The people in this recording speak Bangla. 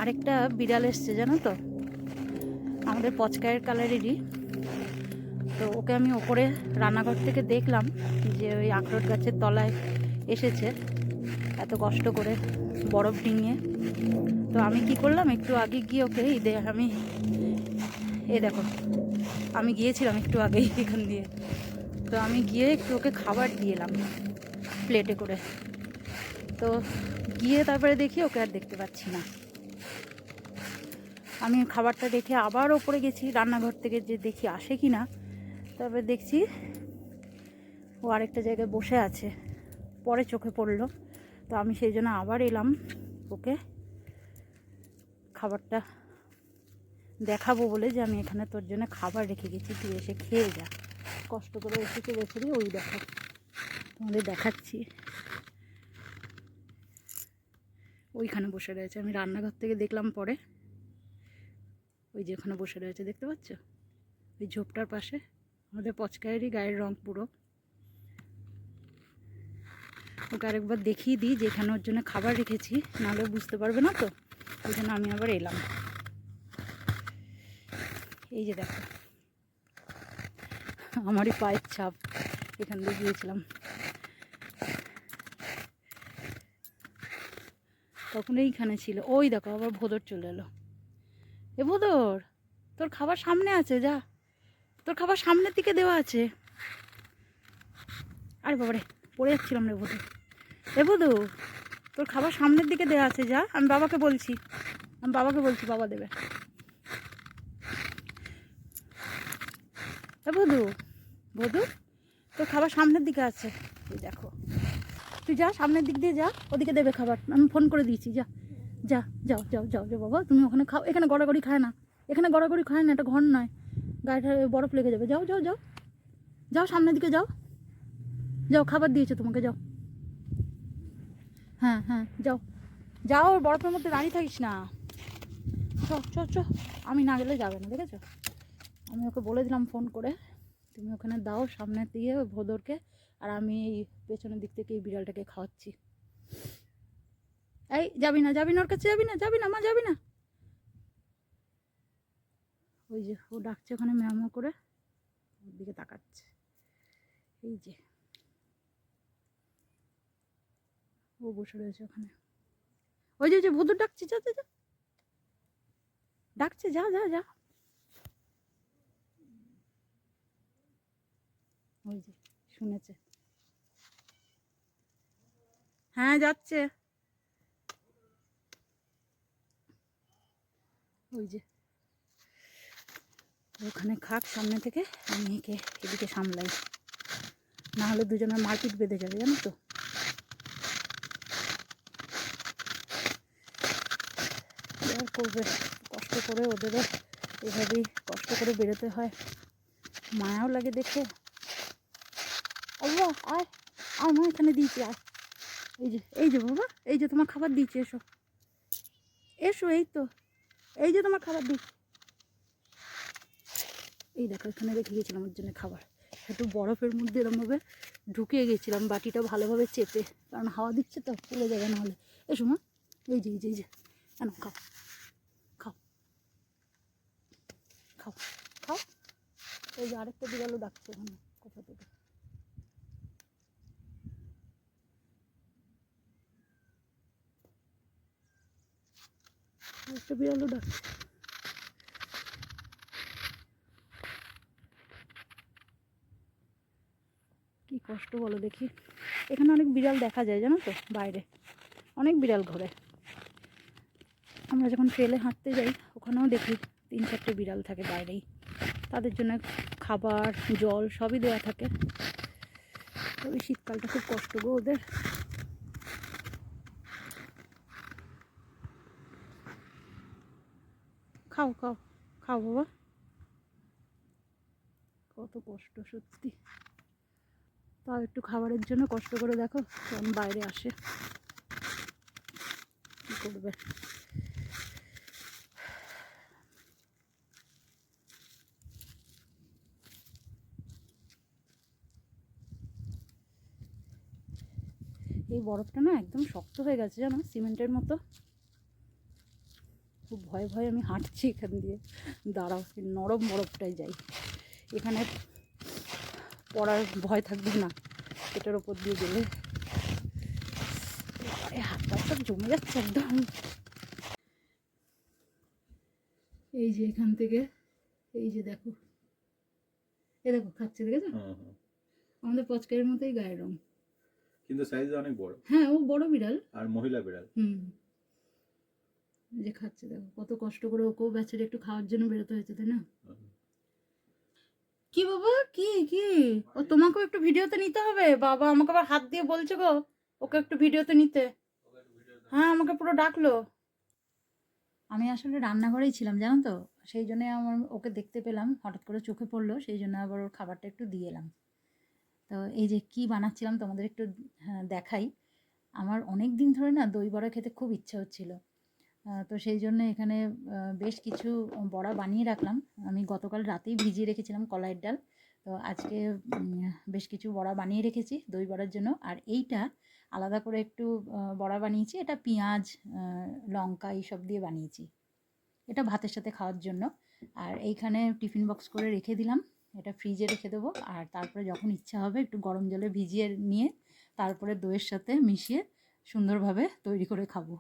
আরেকটা বিড়াল এসছে জানো তো, আমাদের পচকায়ের কালারেরই। তো ওকে আমি ওপরে রান্নাঘর থেকে দেখলাম যে ওই আখরোট গাছের তলায় এসেছে এত কষ্ট করে বরফ ডিঙিয়ে। তো আমি কি করলাম, একটু আগে গিয়ে ওকে আমি দেখো, আমি গিয়েছিলাম একটু আগেই এখান দিয়ে। তো আমি গিয়ে একটু ওকে খাবার দিয়ে এলাম প্লেটে করে। তো গিয়ে তারপরে দেখি ওকে আর দেখতে পাচ্ছি না। আমি খাবারটা রেখে আবার ওপরে গেছি রান্নাঘর থেকে, যে দেখি আসে কি না। তারপরে দেখছি ও আরেকটা জায়গায় বসে আছে, পরে চোখে পড়লো। তো আমি সেই জন্য আবার এলাম ওকে খাবারটা দেখাবো বলে, যে আমি এখানে তোর জন্য খাবার রেখে গেছি, তুই এসে খেয়ে যা। কষ্ট করে এসেছে বেচারি, ওই দেখো তোমাদের দেখাচ্ছি, ওইখানে বসে রয়েছে। আমি রান্নাঘর থেকে দেখলাম পরে, ওই যে ওখানে বসে রয়েছে দেখতে পাচ্ছ, ওই ঝোপটার পাশে। আমাদের পচকায়েরই গায়ের রং পুরো। ওকে আরেকবার দেখিয়ে দিই যে এখানে ওর জন্য খাবার রেখেছি, নাহলে বুঝতে পারবে না। তো ওই জন্য আমি আবার এলাম। এই যে দেখো আমারই পায়ের ছাপ, এখান দিয়ে গিয়েছিলাম। তখন এইখানে ছিল। ওই দেখো আবার ভোদর চলে এলো। এ ভোদর, তোর খাবার সামনে আছে, যা, তোর খাবার সামনের দিকে দেওয়া আছে। আরে বাবারে, পড়ে যাচ্ছিলাম রে ভোদর। এ ভোদর, তোর খাবার সামনের দিকে দেওয়া আছে, যা। আমি বাবাকে বলছি, বাবা দেবে। এ ভোদু, তোর খাবার সামনের দিকে আছে, তুই দেখো। তুই যা, সামনের দিক দিয়ে যা, ওদিকে দেবে খাবার। আমি ফোন করে দিয়েছি, যা যা, যাও যাও যাও যাও বাবা, তুমি ওখানে খাও। এখানে গড়াগড়ি খায় না, এটা ঘর নয়, গায়েটা বরফ লেগে যাবে। যাও যাও যাও যাও, সামনের দিকে যাও, যাও, খাবার দিয়েছে তোমাকে, যাও। হ্যাঁ হ্যাঁ, যাও যাও, বরফের মধ্যে দাঁড়িয়ে থাকিস না। চ চ চ, আমি না গেলে যাবে না, দেখেছো? আমি ওকে বলে দিলাম ফোন করে, তুমি ওখানে দাও সামনের দিকে ওই ভোদরকে, আর আমি এই পেছনের দিক থেকে এই বিড়ালটাকে খাওয়াচ্ছি। এই যাবি না, ওর কাছে যাবি না মা, যাবি না। ওই যে ও ডাকছে ওখানে, ম্যামও করে ওর দিকে তাকাচ্ছে। এই যে ও বসে রয়েছে ওখানে। ওই যে ভোদর ডাকছে, যা যা যা, ডাকছে, যা যা যা। ওই যে শুনেছে, হ্যাঁ যাচ্ছে। ওই যে ওখানে খাক সামনে থেকে, আমি একে এদিকে সামলাই, না হলে দুজনের মারপিট বেঁধে যাবে, জানো তো। আর করবে, কষ্ট করে ওদেরও এভাবেই কষ্ট করে বেরোতে হয়, মায়াও লাগে দেখে। আল্লাহ, আয় আয় মা, এখানে দিয়েছি, আয়। এই যে বাবা, এই যে তোমার খাবার দিয়েছি, এসো এসো, এই যে তোমার খাবার দিচ্ছি। এই দেখো এখানে রেখে গেছিলাম ওর জন্য খাবার, একটু বরফের মধ্যে এরমভাবে ঢুকিয়ে গেছিলাম বাটিটা ভালোভাবে চেপে, কারণ হাওয়া দিচ্ছে তো, ফুলে যাবে নাহলে। এসো মা, এই যে কেন, খাও খাও খাও খাও। এই যে আরেকটা বিড়ালও ডাকছে ওখানে কোথা থেকে। আরেকটা বিড়ালও ডাকছে। কি কষ্ট বলো দেখি। এখানে অনেক বিড়াল দেখা যায় জানো তো, বাইরে অনেক বিড়াল ঘোরে। আমরা যখন ট্রেলে হাঁটতে যাই ওখানেও দেখি 3-4টে বিড়াল থাকে বাইরেই, তাদের জন্য খাবার জল সবই দেওয়া থাকে। তবে শীতকালটা খুব কষ্ট গো ওদের। খাও খাও খাও বাবা, কত কষ্ট সত্যি। তাও একটু খাবারের জন্য কষ্ট করে দেখো তখন বাইরে আসে, কী করবে। এই বরফটা না একদম শক্ত হয়ে গেছে জানো, সিমেন্টের মতো। খুব ভয়ে ভয়ে আমি হাঁটছি এখান দিয়ে। দাঁড়াও, নরম বরফটাই যাই, এখানে পড়ার ভয় থাকবে না এটার ওপর দিয়ে গেলে। হাত পা সব জমে যাচ্ছে একদম। এই যে এখান থেকে, এই যে দেখো, এ দেখো খাচ্ছে, দেখেছো? আমাদের পচকারের মতোই গায়ের রং, কিন্তু সাইজ অনেক বড়। হ্যাঁ, ও বড় বিড়াল আর মহিলা বিড়াল। যে খাচ্ছে, দেখো কত কষ্ট করে ওকেও বেচারে একটু খাওয়ার জন্য বেরোতে হয়েছে, তাই না? কি বাবা, কি কি ও তোমাকেও একটু ভিডিওতে নিতে হবে? বাবা আমাকে আবার হাত দিয়ে বলছে গো ওকে একটু ভিডিওতে নিতে। হ্যাঁ, আমাকে পুরো ডাকলো। আমি আসলে রান্নাঘরেই ছিলাম জানো তো, সেই জন্য আমার ওকে দেখতে পেলাম, হঠাৎ করে চোখে পড়লো, সেই জন্য আবার ওর খাবারটা একটু দিয়ে এলাম। তো এই যে কি বানাচ্ছিলাম তোমাদের একটু দেখাই। আমার অনেক দিন ধরে না দই বড়া খেতে খুব ইচ্ছা হচ্ছিল। তো সেই জন্য এখানে বেশ কিছু বড়া বানিয়ে রাখলাম। আমি গতকাল রাতেই ভিজিয়ে রেখেছিলাম কলাইয়ের ডাল। তো আজকে বেশ কিছু বড়া বানিয়ে রেখেছি দই বড়ার জন্য। আর এইটা আলাদা করে একটু বড়া বানিয়েছি, এটা পেঁয়াজ লঙ্কা এইসব দিয়ে বানিয়েছি, এটা ভাতের সাথে খাওয়ার জন্য। আর এইখানে টিফিন বক্স করে রেখে দিলাম, এটা ফ্রিজে রেখে দেবো। আর তারপরে যখন ইচ্ছা হবে একটু গরম জলে ভিজিয়ে নিয়ে তারপরে দইয়ের সাথে মিশিয়ে সুন্দরভাবে তৈরি করে খাবো।